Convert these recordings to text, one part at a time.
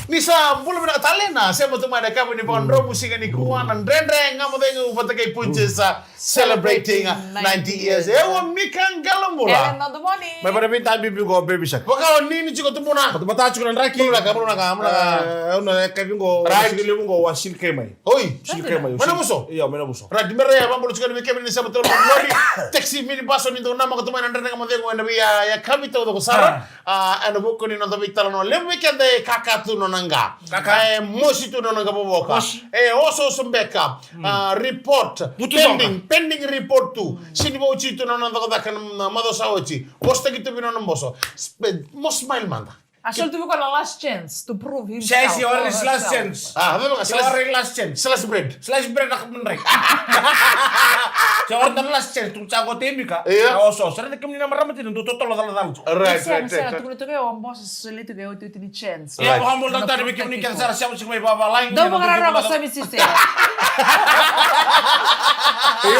Nisa bulu bina talena saya betul mana kamu ni pondro musik ni kuanan rendre ngamu tengu patakai punjesa celebrating 90 years. Ewa mikan galambula. Ellen on the morning. May parang tayo bibigo baby shark. Baka nini chiko tumuna. Mata chuko ng raki. Muna ka. Una kabingo. Right. Sige mo wa silke may. Oi, Silke may. mana muso? Iya, mana muso. Right, dimere ya bambulu chiko ni kemi ni sa betul lori. Taxi mini baso ni nama ketemu nandre ngamu tengu na ya kami tahu ko sara. Ano buku ni nonton bitala no. Lemu weekend kakatu no nanga. Kaka mosi tu no nanga boboka. Also sembeka. Report. Pending report tu. Sini bau citu no nanga dakan mado saoci. Posta gitu bino nomboso. Most smile manda. Asal tu bukan last chance to prove himself. Siya si Oris last chance. Apa bang? Si Oris last chance. Slice bread. Slice bread ako menrek. Si Oris last chance. Tung cago temi ka. Iya. Also, sarang kami na marami tin tuto tolo tolo tolo. Right. Saya tu kayak om bos selito kayak itu ni chance. Ya, ko hambol lang tayo bikin ni kan sara siya mo may babalain. Daw makarara ko sa misiste. Iya.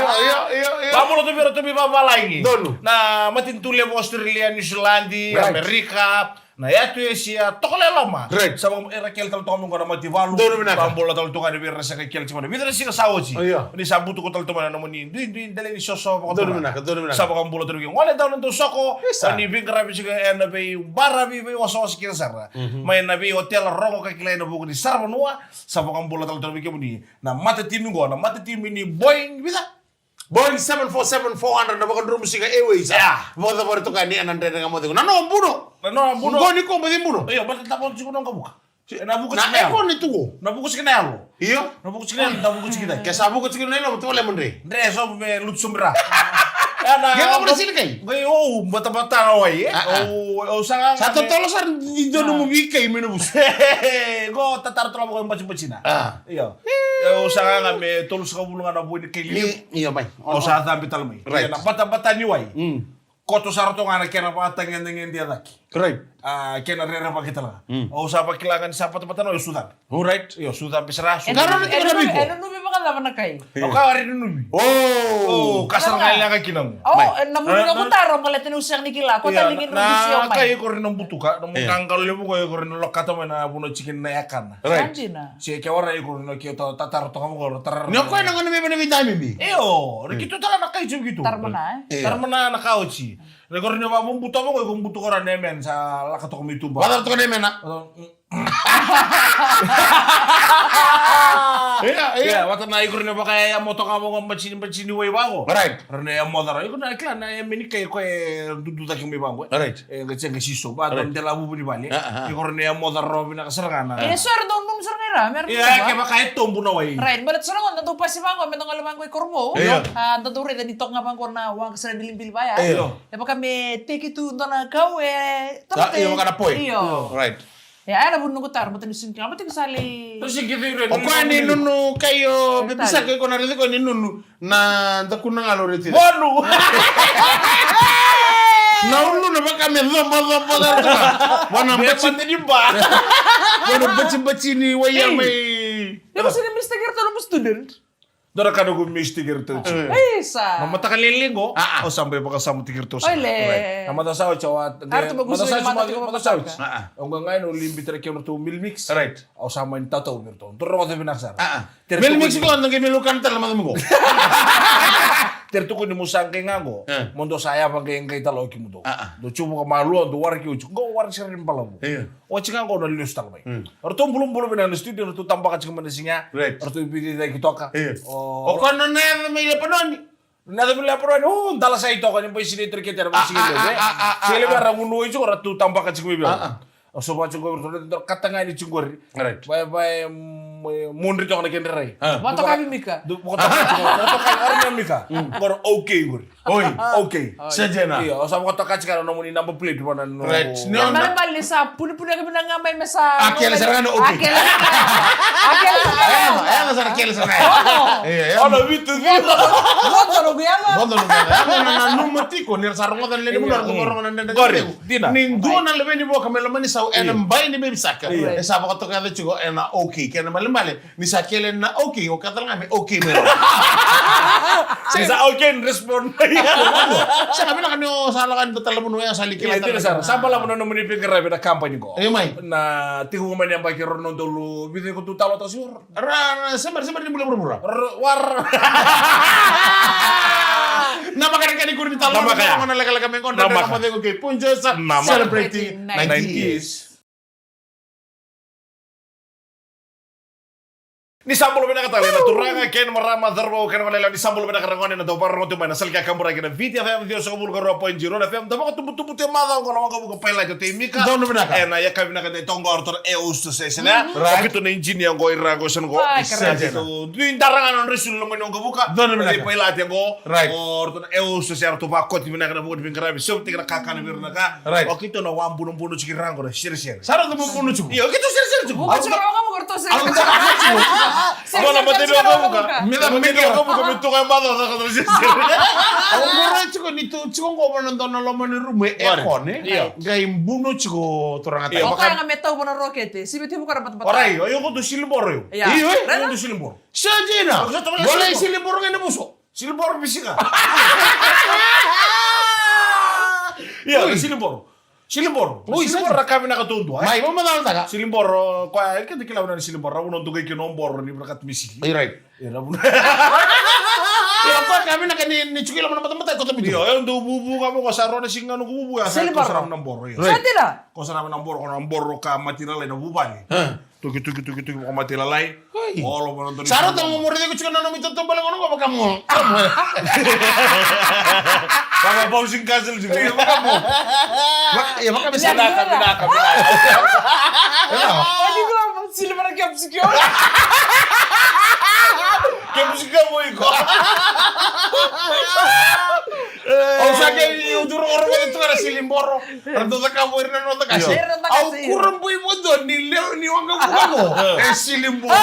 Pamulo tu bi babalain. Donu. Na matintule mo Australia, New Zealand, Amerika. Na yatu Asia, tokole lama. Right. Sabang erakel tal tomo ngana mativalu. Donu binaka. Pambola tal tunga de birra saka kel chimana. Vidra sika sawoji. Iya. Ni sabutu ko tal tomana no ni. Din dele ni soso ko. Donu binaka. Sabang ambola tal ngin. Wala daw nto soko. Isa. Ni bingra bi sika en be barabi be waso sika sara. May na be hotel rongo ka kilay na buko ni sarba nuwa. Sabang ambola tal tal ngin ni. Na mata timingo na mata timini Boeing bisa. Boeing 747-400 na baka drum musika Airways. Yeah. Moda bari to kani anandre nga mo tengu. Nano buno. No, buno. Ngoni ko mbadi buno. Iyo, bakit tapon siguro nang kabuka? Na buko Na sika. eko ni tugo. Na buko sika na yalo. Iyo. Na buko sika na buko sika. Kesa buko chikino nilo mtu wale mundre. Ndre so me lutsumbra. Ana. Gaya mo sini kai. Gai bata-bata awai. Oh sangang. Satu tolosar indo no mubikai minubus. Go tatar tolo mo bacina. Iya. Sangang me tolus ka bulungan na buin kili. Iya bay. O sa tambi talmay. Right. Na bata-bata ni wai. Koto sarato nga na kena patangan dengan dia lagi. Right. Kena rera pa kita lah. O sa pakilangan sa pata-pata no Sudan. Right. Yo Sudan pisara. Karena nanti kena bipo. Nubi baka laban na kay. O ka ari nubi. Oh. Kasar nga lang kinang. Oh, nabulong ko taro pala tinusang ni kila. Ko talingin rubisyo Na may. kay ko rin ng butuka, ng kangkal mo ko rin ng lokata mo na buno chicken na yakan. Right. Anjina. Si kawara ko rin kyo tatar to kamo ko tar. Nyo ko nang ano may dami bi. Rikito tala na kay gitu. Tarmana eh. Tarmana na kauchi. Rekor nyo ba mong buto mo ko kung buto ko rin nemen sa lakato ko mituba. Wadar to kanay mena. Iya, wata na ikor nyo ba kaya moto ka mo machini way bago. Right. Rene ya modara, ikor na kila na mini kay ko dududa kang may bago. Right. Ngaceng ke siso ba don tela bubu di bali. Ikor na modara ro bina kaserngana. Ini suara dong nung serngera, meron Iya, kaya baka tombo na way. Right, balat sa langon, tanto pa si Bangko, metong alamang ko'y kormo. Iyo. Tanto rin, nitok nga Bangko na wang kasara dilimbil ba ya? Iyo. Ya baka may take itu ito na kau Iyo ka na poy. Iyo. Right. Ya, ana bunong ko tar, matanusin ka, mati kasali. Terus gitu rin. O kwa ni nunu kayo bibisa kayo ko narito ko ni nunu na dakuna nga loriti. Bonu. Na ulu na baka me dhombo dar ka. Wana Baca bachi di ba? wana bachi ni waya may. Ya kasi ni Mr. Gerto mo student. Dora ka nung mistiger to. Ay, sa. Namata ka lilingo. O sampai baka sa mutigir to. Ole. Namata sa chawat. Arto bagusto yung mata ko Mata sa. mapapaka. Ang ngayon limbit ra kyo to milmix. Right. O sa man tato nito. Dora ko binaksar. Mel Mexico ang gimilukan tal mo. Tertu ko ni musang kay ngago. Mondo saya pa kay kay talo ki mudo. Do chumo ka malu do war ki uchu. Go war sirin palamu. O chinga ko na lus tal bay. Arto bulum na studio to tamba ka chingman sinya. Right. Arto ibidi dai kitoka. O kono na may lepanoni. Nada bila pro dala sa ito kanyo pa sini triketera ba sige le. Sile ba ramuno ichu ratu tamba ka chingmi. O so ba chingor to katanga ni chingor. Right. Bye munri to na kenre. Wato kami Mika. Do ko arnya mika. Gor okay gor. Oy. Okay. Sajena. Iya, sa mga takach ka no muni number plate mo na no. Right. Yang mana bali sa puni-puni kami na ngamay masa. Akela sa ano okay. Ayan sa akela sa ano. Ano bitu. Wato no guyama. Bondo no na numatiko ni sarungo dan leni mo na ko na nenda. Gore, dina. Nindu na lebe ni bo kamela mani sa en bay ni baby saka. E sa ko to kada chugo en okay kena mali ni sa kele na okay o kadal ngame okay mero. Sisa oke respon. Sa kami na kanyo salakan to talamun mo sa likila. Iya, tidak sar. Sampai lah menon meni pinggir beda kampanye ko. Ayo mai. Na tiku man yang pakai rono dulu, bide ko tutalo to sur. Ra semar di bulan murah. War. Nama kan ikur di talon. Nama kaya. Mana leka kami kon dari kamu tengok ke punjo celebrating 90s. Ni sambol bena kata na turanga ken marama darbo ken wala ni sambol bena karangone na do parro to mana salka kambura ken viti FM dio so bul ko point zero FM dama ko tubu te mada ko na ko pela to mika Dono bena ka. na ya kabina ka tongo ortor e usto se sena kapito na engineer go ira go sen go to din darangan on resul mo ngo buka Dono bena ka. pela te go Right. ortor e usto se arto ba ko ti bena ka buka bin karabi so ti ka kakana birna ka Right. o kito na wambu no buno chikirango na shir Saro to mo puno chuko. yo kito shir Bukan cuma kamu korto sih. Wala materi ako buka. Mira, Materi ako buka minto kay mother na kadal siya. Ako mura chuko ni tu chuko ko man don na loman ni rume ekon Iya. Gay buno chuko turang ata. Kau kayak nggak tahu mana roket sih. Si betul bukan tempat-tempat. Oray, ayo ko to silbor yo. Iya. Iyo, Ayo to silbor. Sajina. Boleh Boleh silipur. silipur nga buso. Silbor bisika. Iya, silbor. Silbor. Uy, Silbor ra kami nakatundo. Mai mo madal taga. Silbor ko ay kadi kilaw na silbor ra unon tugay kinombor ni brakat misi. Ay right. Iya na. Ya ko kami na kani ni chukila mo na mata ko tabi. Iya, ayo ndo bubu kamo ko saro na singa no bubu ya. Silbor. Ko saram nambor. Iya. Right. Saya tidak. Ko saram nambor ko nambor ka matiralay na bubani. Tuki ko matiralay. Ay. Olo mo nandun. Saro tang mo muride ko chukila na mito to bala ngono ko kamu. Kama pausing castle juga. Iya kamu. Ya maka bisa Lihat na dulu lah. Oh, di gua silver cap sikio. Kayak musik kamu iko. Oh sake ujur orang itu ada silimboro. Rado ta kamu irna no ta kasi. Iya. Au kurang bui mo do ni leo ni wanga buka mo. Silimboro.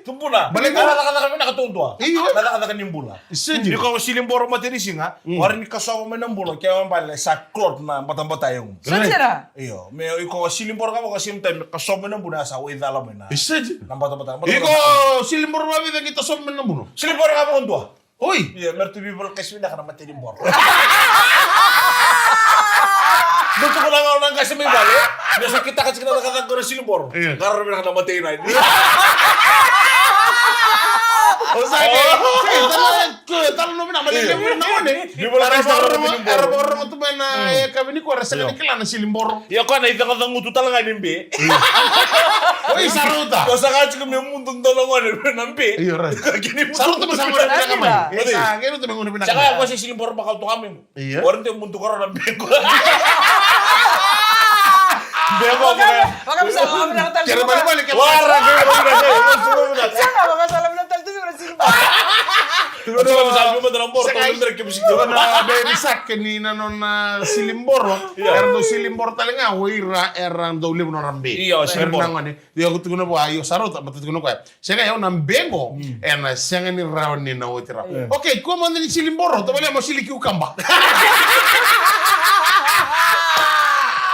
Tumpuna. Balik Balik kata kami nakatuntua. Iyo. Kata nimbula. Seji. Di ko silimboro materi singa, warin kasama mo nimbula kaya man pala sa cloth na batang-bata yung. Saya tidak. Iyo, may iko silimboro ka mo kasi time kasama mo nimbula sa way dala mo na. Seji. Nang bata-bata. Iko silimboro ma vida kita som men nabuno. Silimboro ka mo undua. Oi. Iya, mertu people kasi na kana materi nimboro. Dito ko lang ako nang kasi may balo. Nasa kita kasi kinakatag ko ng silimboro. Iya. Karoon na materi na. O sake. Talo no mina mali mo na one. Di bola restaurant Era borong to men ya kami ni ko rasa ni kila na silimboro. Ya ko na ito ka ngutu talaga nimbe. Oi saruta. Ko sa kachi ko may mundong dalawang nambe. Iyo right. Kini mo. Saruta mo sa mo na kamay. Iya. Sa kaya to mengun pina. Saka ako si silimboro baka to kami. Iya. Orang te mundu ko nambe ko. Bebo ko. Maka bisa kamu nak tahu. Kira balik-balik. Wara ko. Saya nggak bakal salah bilang tadi itu udah silver. Tulo ko sa mo dalam bor to Sakay. ndre ke musik. Na baby sak ni na non na silimboro. Iya. Erdo silimboro talenga wira erang do libo no rambe. Iya, silimboro. Ernang ani. Dio ko tuno ayo sarota matat kuno ko. Sega yo nam bengo. Ena senga ni rawan ni na wotira. Okay, como ni silimboro to bale mo siliki ukamba.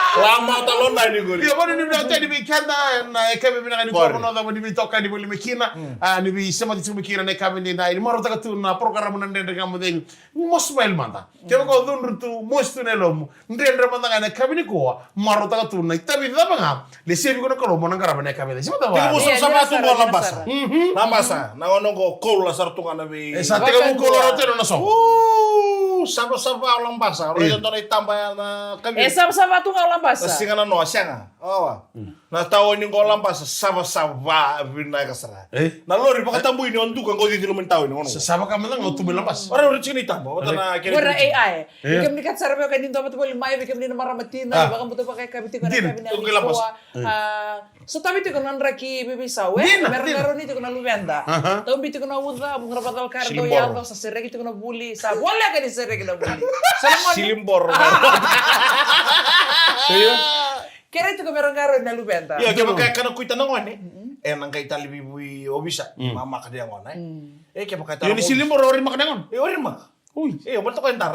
Lama talon na ni guri. Io voglio di tadi bi kanda na kebe bi na ni ko no da di bi tokka di boli mekina ni bi sema di mekina ne kebe ni na ni maro taka tu na program na ndende ngam de mos mail manda kebe ko dun tu mos tu ne lom ndende manda na kebe ni ko maro taka tu na tabi da banga le sebi ko no mo na ngara ne kebe de sima da Tiga wa musuh Iya, sama dia tu dasar, mo dia lambasa. dasar. Lambasa. Na ono ko kol la sartunga na bi. esa te ko ko ro te no so Sama-sama lambasa. Ro yo to tambah na kami. Sama-sama tuh nggak lambas. Singa na no sianga. Oh. Na tawo ni ko lambasa sama-sama vinay kasara. Na lori pa katambu ini on dukan ko di lumen tawo ni ono. sama ka man ngo tu melampas Ora ora chini tambo. Wata na kini. Gua AI. Bikin ni kat sarap kan dito betul mai bikin ni maramatina bahkan betul pakai kabiti kan kabin tunggu lapas. So tabi tu kan raki bibisaw meron itu kan luvenda. Tahu bitu kan uda mengrapatal kardo ya atau sesere itu kan buli. Sa boleh kan sesere kan buli. Silimbor. Kira itu kan meron karo na luvenda. Iya, kaya kaya kana kuita na ngone. Nang kay talibi bui obisa. Mama ka dia ngone. Kaya kaya yo ni silimboro ori makanangon ori mak. uy Betul ko entar.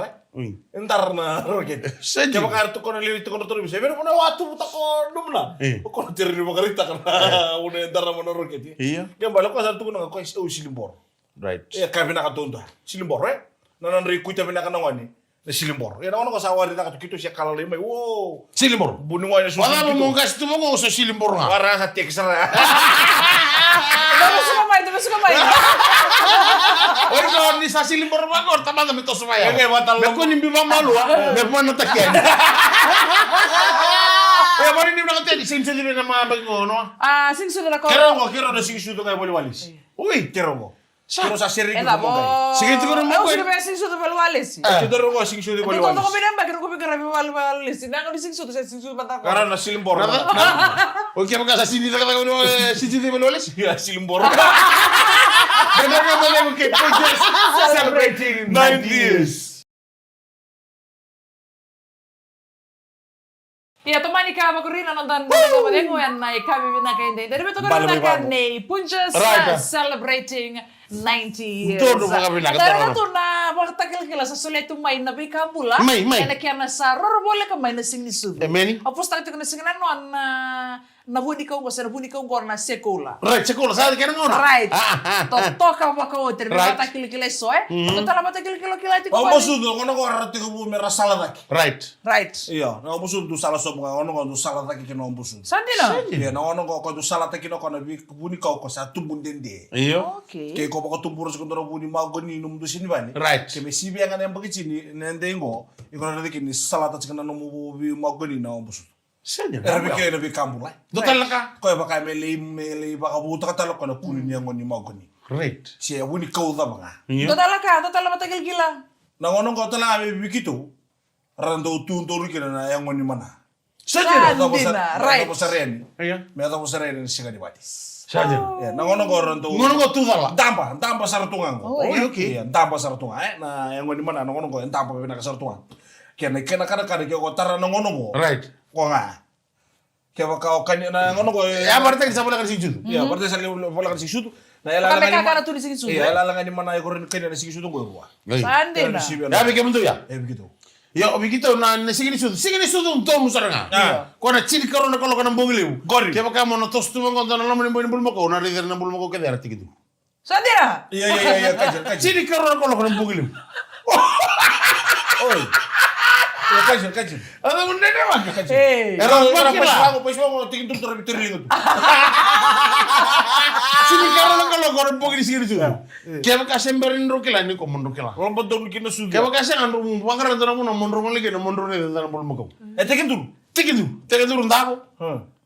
Entar na roket. Seji. Kaya kartu ko na lilit ko na to bisa. Pero na watu buta ko dumna. Ko na tiri ni makarita kana una entar na roket. Iya. Kaya balo ko sa tu ko na ko silimbor. Right. Ya kaya pinakatonda. Silimbor, Nanandri kuita pinakanangani. Na silimbor. Ya nakono ko sa wari na kito siya kalali may. Wow. Silimbor. Bunungan niya susunod. Wala mo mong gasto mo kung sa silimbor nga. Para sa teksa na. Tapos kumay. Oy, no, ni sa silimbor ba ko? Tama na mito sumaya. Okay, matal. May kunin bima malu, may man natakyan. Eh, mo rin na kate, sinso din na mga bago, no? Singsunod ako. Kero na singsuto kay Boliwalis. Uy, Kero mo. Kero sa seri ko Eda mo mo. kay. Sige, tiguro mo ko. Sino ba singsunod Valwalis? Kero mo singsuto Ito Boliwalis. ko binamba, kino ko bigarabi Valwalis. Nang ni singsunod ba ta ko? Karena na silimbor. Oy, kaya ka sa sindi na kata ko, sindi di Baloles? Ya silimbor. Ganda nga mo lang kay Pages celebrating 90s. Iya, tumani ka makurina nonton mo yan na ikabi na kayo hindi. Dari beto ko Bala na may ka babo. ni Punches Right. celebrating 90 years. Todo mga binaka, Dari todo. beto na makatagal kila sa sulit tumay na bika mula. May. Kaya kaya na sa roro boleh ka may nasing ni Sudo. Many? Apos takit ko nasing na noan na nabuni ko na sekola. Right, sekolah sa kaya nga. Right. Toto ka ba ko terbi Right. mata kilikilay so Toto na mata kilikilay ti ko. Ako musudo kono ko arati ko bu mera saladaki. Right. Right. Iya, na musudo du sala so mga ono ko du saladaki kino musudo. Sandi na. Iya, na ono ko du saladaki no kono bi buni ko sa tumbundende. Iyo. Okay. Kaya ko baka tumburo sa kondoro buni magoni num du sini bani. Right. Kaya sibi yang yang bagi sini nendengo. Iko na dikini salata sa kana num bi magoni na musudo. Sanya. Era bi kaya na bi kambulay. Total lang ka. Ko baka mele baka buta ka talo kono kunin yang ngoni magoni. Right. Siya buni ko da mga. Iyo. Total mata gila. Na ngono ko tala abi bikito. Rando tuntoru kina na yang ngoni mana. Sanya. Sandi na. Right. Tapos sa ren. Iya. May tapos sa ren siya di batis. Sanya. Ya, na ngono ko rando. Ngono ko tudala. Tampa saratungan ko. Oh, iya. Okay. Iya, tampa saratungan. Na yang ngoni mana na ngono ko tampa pinakasartungan. Kaya na kana ko tara na ngono ko. Right. Ko nga. Kaya baka kanya na ngono ko. Ya, berarti sa bola kan si Judo. Ya, berarti sa bola kan si sutu. Na Kami kakak tu di sini sudah. Iya, lalangan di mana ko rin kanya na si sutu ko ruwa. Sandi na. Ya, bigyan mo to ya. Begitu. Ya, begitu na sige ni sudo unto mo saranga. Ko na chili karon na kolo kana bongliu. Gori. Kaya baka mo na tostu mo kon na lamun mo bulmo ko na rider na bulmo ko kaya arti gitu. Sandi na. Iya, kajer. Chili karon na kolo kana bongliu. Oi. Ya kajer. Ada mun nene mah. Eh. Era pakila. Pues vamos, tingin tu terbitin. Chili karon na kolo kana bongliu sige ni sudo. Kaya baka semberin rokila ni ko mon rokila. Orang betul kena sudu. Kaya baka sa andu pangaran na mo na mon rokila lagi na mon rokila na bulmo ko. Tingin tu. Tikidu ndako.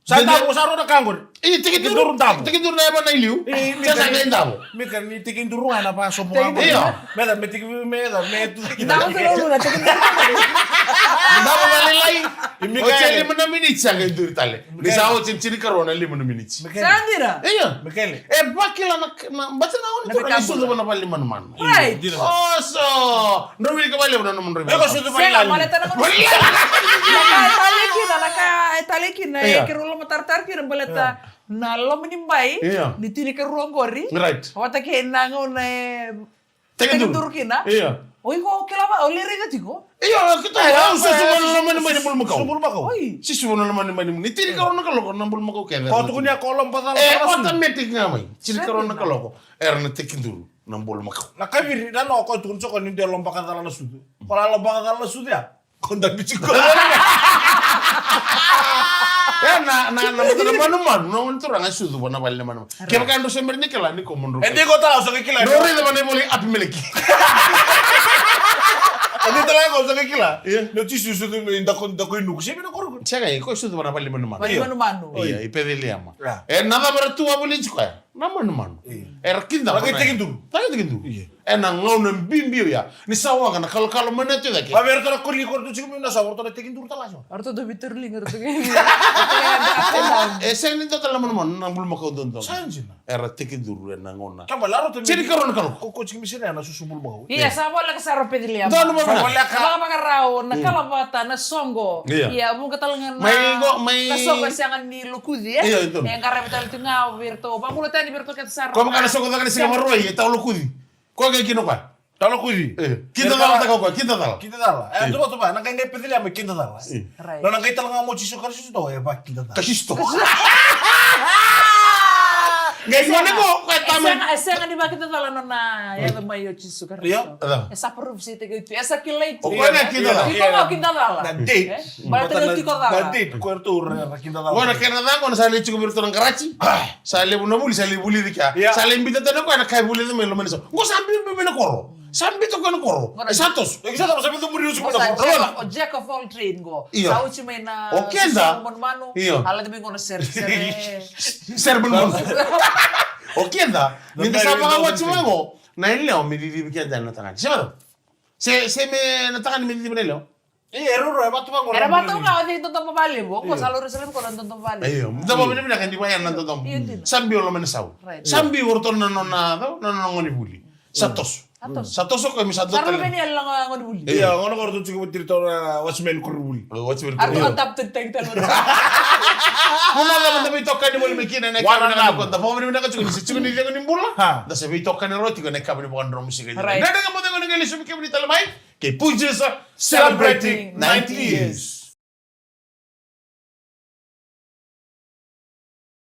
Saya tahu saro na kangor. Ini Tikidu ndako. Tikidu na ba na iliu? Sa na ndako. Mika ni tingin tu ruang apa so mga. Iya. Meda me tu. Tahu tu lu na tikin. Ndako na lilay. Mika. O cheli mo na minutes sa ganito tale. Di sa o chili karon na 5 minutes. Sandi na. Iya. Mikele. Bakila na baca na on to na sudo na pali man. Right. Oh so, ndrowi ka bali na naman ndrowi. Eko sudu Sela pala. maleta na mo. Talikin na Iya. kirulo matartar kirim baleta na lo menimbai. Iya. Ditili ke ruang gori. Right. Wata ke nango na Tikidu. turkina. Iya. Oi ko kilaba oli rega tiko. Iya, kita ya usah subuh na naman ni bulmo ko. Subul mako. Oi. Si subuh na naman ni tili karon na kalo na bulmo ko kaya. Kau tu kunya kolom pasal. Automatic nga may. Chili karon na kaloko. Era na tikinduru ng bulma ko. Na kabiri na no ko tu kunso ko hindi lomba ka dala na sudu. Kalau lomba ka dala na sudu ya. Kondak bicik ko. Ya na man no untura nga sudu na bali naman. Kaya ka ando sember ni kala ni ko mundu. Hindi ko tahu sa kikila. Dori naman ni boli api meleki. Hindi talaga ko sa kikila. No chisu sudu no inda ko induk. Siya na ko. Siya ko sudu na bali naman. Bali manu. Iya, ipedili ama. Ya. Nada bertua boli chiko ya. Naman. Kinda. Lagi tikinduru. Na ngau na bimbio ya. Ni sawa kana kalau mana tu dake. Pamer to ko li ko tu chiku na sa worto na tikindur tala so. Arto do biturling arto ke. Sen ni to tala man na bulma ko don. Sanjina. Era tikinduru na ngona. Kama laro to. Chili karon kalo. Ko chiku misina na susubul mako. Iya, sama lah kesaro pedili ama. Doon mo ba? Mga makarao, na kalabata, na songo. Iya. Iya, mong katalangan na. May- Na songo siyangan ni Lukudi, eh. Iya, ito. Yang karena betul itu ngau, Virto. Pamulo tayo ni Virto kesaro. Como kana soko kana singa maroi eta lokudi. Ko ga kino kwa. Talo kuidi. Kita dala ta kwa, kita dala. Kita dala. Tu ba nang kay pedili ama kita dala. Right. No nang kay talaga mo chisu kar chisu to e ba kita dala. Kashisto. Nggak gimana kok kayak taman. Esa nga di ba kita tala na ya ba mayo chisu ka Iya. Esa proof si tiga itu. Esa kilay. O kaya na kita Iko mo kita tala. Na date. Bala tayo tiko Na tala. date. Kwarto rakinda tala. Wana kena tango na sali chiku birto ng Karachi. Sali bu nabuli sali buli dika. Yeah. Sali imbita tano ko na kay buli de melo meniso. Ngo sambi be na koro. Sambi to ko na koro. Santos. Exacto, sabi to muri usu ko na koro. O jack of all trade go. Iyo. Sa uchi may na. Okay da. Mano. Iyo. Ala de ko na ser. Serbon mo. Okay da. Minta sa mga wachi mo. Na ileo mi di bikin dan na tangan. Siapa? Se me na tangan mi di binelo. Error batu bang. Era ba to nga di to to pabali bo. Ko sa loro salim ko nan to pabali. Ayo, dama bini bina kan di bayan nan totong. Sambi olo menesau. Right. Sambi worton na ngoni buli. Satos. Satos ko mi sadot. Sarlo beni ala nga ngon buli. Iya, ngono ko to chiku tirto na wasmel kuruli. What's with Arto ang tap tag talo. Muna naman na may tokka ni mo limikina na Wala kami na. na konta. Pamo ni na kachukuni si chukuni ni ngoni bula. Ha. Da se may tokka ni roti ko na kami ni bukandro musika. Right. Dada ka mo de ngoni ngali sumi kami ni talamay. Kay Punches celebrating 90 years.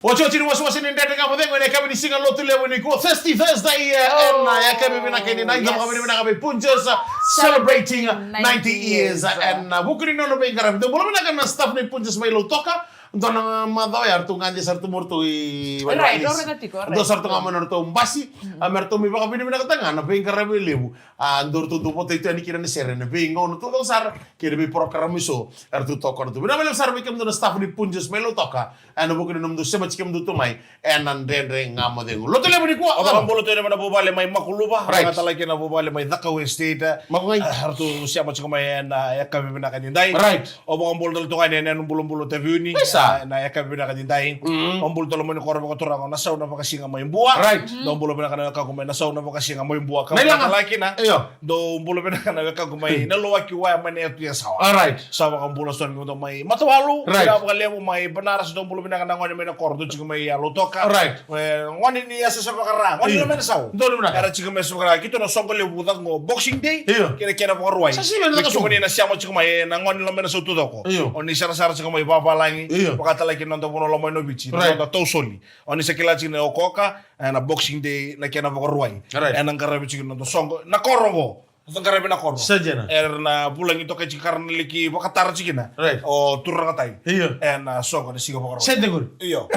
Ocho chini wasi ni ndete kama dengo ni kami ni singa lotu lewo ni ko Thirsty Thursday and ya kami bina kini na ngam kami bina kami Punches celebrating 90 years and bukuri no be ngaram do bola bina kana staff ni Punches may lo toka don madao ya tu ngandi sartu morto i Right, do regatiko. do sartu ngam norto mbasi amerto mi baka bina katanga na be ngaram lewu andor tu do pote itu ni kira ni serene be ngono tu do sar kira be program iso artu toka tu bina mele sar be kam do staff ni Punches may lo toka and bukuri no do sema chikem do tumai and andre ngamo de lo tole bini ko Orang bolo tu mana bubale mai makuluba, Right. kata lagi na bubale mai Dhaka State. Makungai. Hartu siapa cuma mai na ya kami bina kanindai. Right. Obang bolo tu kan na bulu TV ni. Bisa. Na ya kami bina kanindai. Bolo tu mo ni korba ko turang na sauna pa kasi nga may buwa. Right. Do bolo bina kana ka kumay na sauna pa kasi nga may buwa. May lang. Kata lagi na. Iyo. Do bolo bina kana ka kumay na luwa ki wa man etu ya sawa. Alright. Sawa kan bolo son ko may matawalu. Right. Kaya pa mo may banaras do bolo bina kana ngone may na kordo cuma may lutoka. Right. Ngone ni asa sa pakara. Ngone Iya. naman saw. Doon mo na. Era chico mesmo kara kito no songo le budak ngo Boxing Day. Iyo. Kira po ruway. Sa simen na Chico kasong. ni na siya mo chico may na ngone lo mena sa tudo ko. Iyo. Oni sara sara chico may papalangi. Iyo. Pakatala kino ndo puno lo may no bichi. Right. Ndo to soli. Oni sa kila chico na okoka na Boxing Day na kina po ruway. Right. En ang karabi chico ndo songo na korongo. Ito karabi na korongo. Saja na. Na pulang ito kay chikar niliki pakatara chico na. Right. O turang atay. Iyo. En songo na sigo po ruway. Sente gur. Iyo.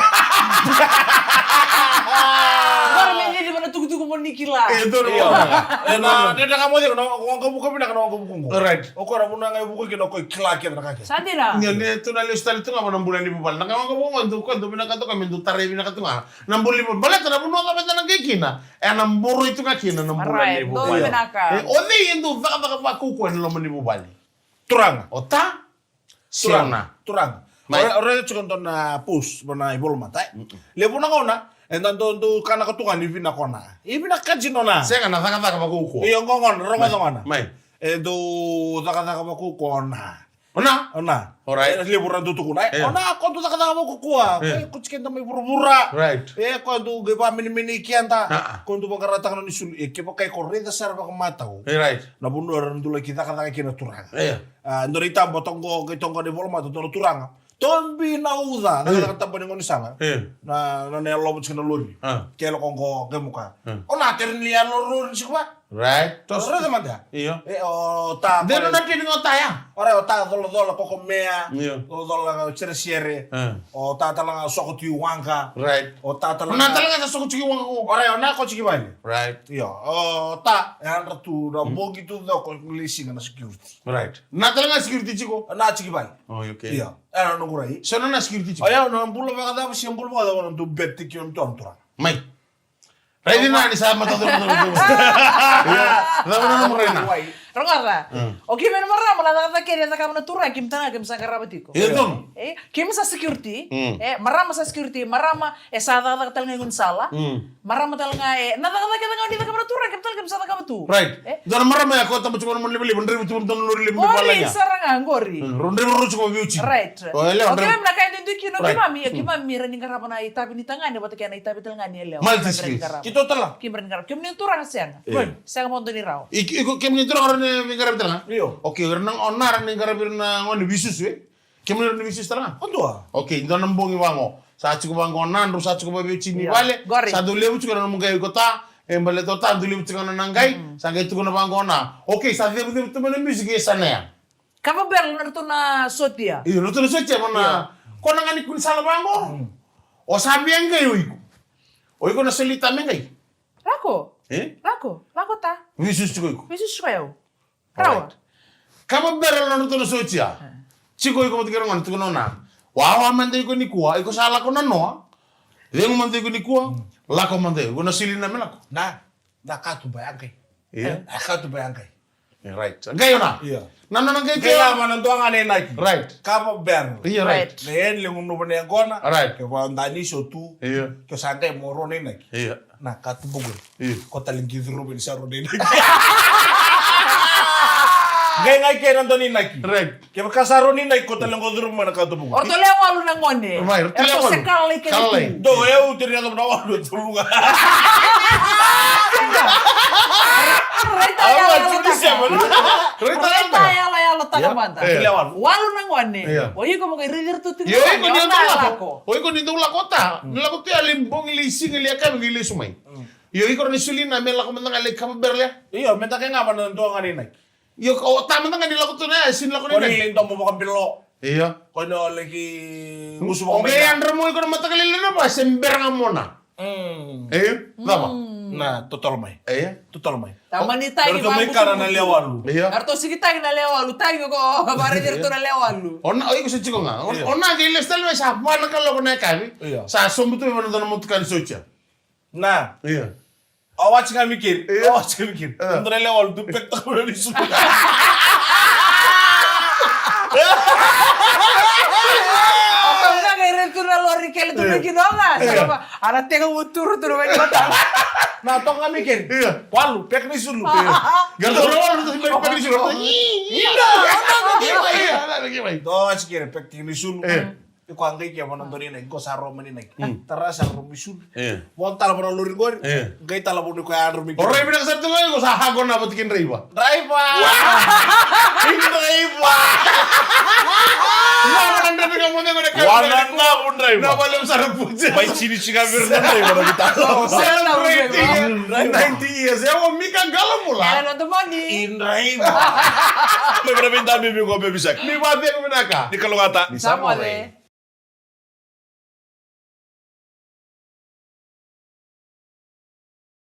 Agora me di mana tugu-tugu mo nikila. Ito Iya. na. Dia kamu dia kena uang kamu kau pindah kena uang kamu kungu. Right. Oke, orang pun nggak buku kena kau kelak ya mereka. Sadira. Ni ito na listal ito nga manang bulan ni bubal. Nang mga mo ndo ko ndo binakato kami ndo tare binakato nga. Nang bulan ni bubal. Bala na buno ka benta nang kikina. Nang buro ito nga kina nang bulan Right, ni doon bubal. binaka. Odi ndo baka makukuha nilo man ni bubal. Turang, Ota? turang, Sirna. turang. Mai. Orang itu contoh na pus, pernah ibu rumah tay. Lepas nak kau na, entar tu kana ketukan ibu nak kau na. Ibu nak kaji nona. Saya kan nataka makukuha. Iya ngongon, orang itu mana? Mai. Itu taka maku kona. Ona? Ona. Alright. Liburan tu tukun. Iya. Ona, kau tu taka maku kuah. Kau cikin tamai buru-bura. Right. Kau tu gaya mini kian ta. Ah. Kau tu bangkaratang nani sul. Kau pakai koreda sarva kematau. Right. Na bundo ran dula kita kata kina turang. Iya. Ndorita botongo kitongo di volma to turang. Tombi na uza, na kata pa ningon sanga. Iya. Na nelo mo china lori. Ah. Kelo kongo kemuka. Ona terin lian lori sikwa. Right. Tos rada manda. Iya. O ta. Deno na tini ngotaya. Ora o ta dolo koko mea. Iya. Dolo chere. Ah. O ta talanga soko tu wanka. Right. O ta talanga. Na talaga sa suku wang ko. Ora o na ko chiki bani. Right. Iya. O ta yan ratu na bogi tu do ko leasing na security. Right. Na talaga security chiko. Na chiki bani. Oh, okay. Iya. Era no kurai. Sono na security chiko. Ayaw na bulo ba kada si bulo ba kada tu betti kyon tontura. Mai. Ready na ni sa mata dulu. Iya. Na mo rena. Rongara. Oke, men marra mala kata kiri ta kamna turra kim tana kim sakara batiko. Iya dong. Kim sa security, marra sa security, marra esa ta tal ngun sala. Marra tal nga na ta kata nga di ta kamna turra kim tal kim sa ta kabatu. Right. Don marra me ko tambo chukon mon libeli bonre bitum don lori limbe Ori balanya. saranga ngori. Ronde ro chukon biuchi. Right. Oh, ele Oke, ondre. men na kaya dindu kino Right. kimami rani karapa na itabi ni tangani bata kaya na itabi tal ngani ele. Multi-skills. Kito tala. Kim rani karapa. Kim ni turra siang. Siang mo ni raw. Iko kemi ni tro ne vingara bitanga. Iyo. Oke, renang onar ni gara birna ngon bisus we. Kemi ni bisus tanga. Ondua. Oke, don nambongi wango. Sa chuko bangonan ru sa chuko babi chini vale. Sa do lebu chuko na mungai kota. Embale tota do lebu chuko na nangai. Sa ngai chuko na bangona. Okay, sa lebu tu mana music sana ya. Kapa bel na to na sotia. Iyo to na sotia mana. Kona ngani kun sala bango. O sabi ngai oiko. Oiko na selita mengai. Lako. Lako ta. Visus chuko oiko. Visus kayo. Rawa. Kama bel na to na sotia. Chiko oiko motikero ngani tuko na. Wawa mande iko ni kuwa, iko sala ko na noa. Lengo mande iko ni kuwa, lako mande, iko na sili na melako. Na katu bayangkay. Iya. Katu bayangkay. Right. Gayo na. Iya. Nana nang Kaya gayo. man ndo nga naki. Right. Kapa ber. Iya right. Len lengo no bane gona. Right. Ke wa ndani so tu. Iya. Ke sangkay moro ne naki. Iya. Na katu bugul. Iya. Ko talingi zuro ben saro ne naki. Gay ngai ke nandoni naki. Right. Ke kasaro ni naki ko talingo zuro man katu bugul. Orto lewalu na ngone. Right. Orto sekali ke Kalai. Do eu teria no nawa do tulunga. Reta ya la takamanta. Walu na ngone. Oye como que rider tu tu. Yo iko ni ndula. Oiko ni ndula kota. Ndula kota ya limbong lising ili akam ili sumai. Yo iko ni sulina mela ko mandang ale kama berle. Iyo menta ke ngapa ndo nga ni naki. Yo ko ta mandang ni lakuto na sin lakuto Ko ni. ni ndo mo bakambilo. Iya. Ko no lagi musuh mo Oke, andra mo iko na matagalil na ba sember nga mona. Dama. Na total mai. Total mai. Tamanita Pero to may kana na lewalu. Iya. Arto sige tayo na lewalu, tayo ko bare dirto na lewalu. Ona oy ko sa chiko nga. Ona ge lestal me sa pa na kalo ko na kabi. Sa sombuto me na mo tukal socha. Na. Iya. Awat nga mikir. Awat nga mikir. Andra lewalu tu pek tak na disu. Atau enggak kayak dirto na lori kele tu bikin donga. Sama anak tega uturu turu bagi mata. Na to nga mikir. Walu pek ni sulu. Garo ro to pek ni sulu. Iya. Do sikire pek ni sulu. Ko angay kaya mo nandun yun, ko sa Roma ni Tara sa Roma sulu. Wong tala mo na lurin ko. Gay tala mo ni ko ang Roma. Oray bilang sa tungo ko sa hagon na butikin Raiba. Driver! Driver! Wala na nga mo na ko na kabi. Wala na po driver. Nabalam sa rapudya. May sinisigaver na driver na kita. Celebrating 90 years. Ewan, Mika galam mo Kaya lang. na money. In driver! May marabing dami mo ko, baby sak. Ni wate ko na ka. Di kalungata. Sama deh.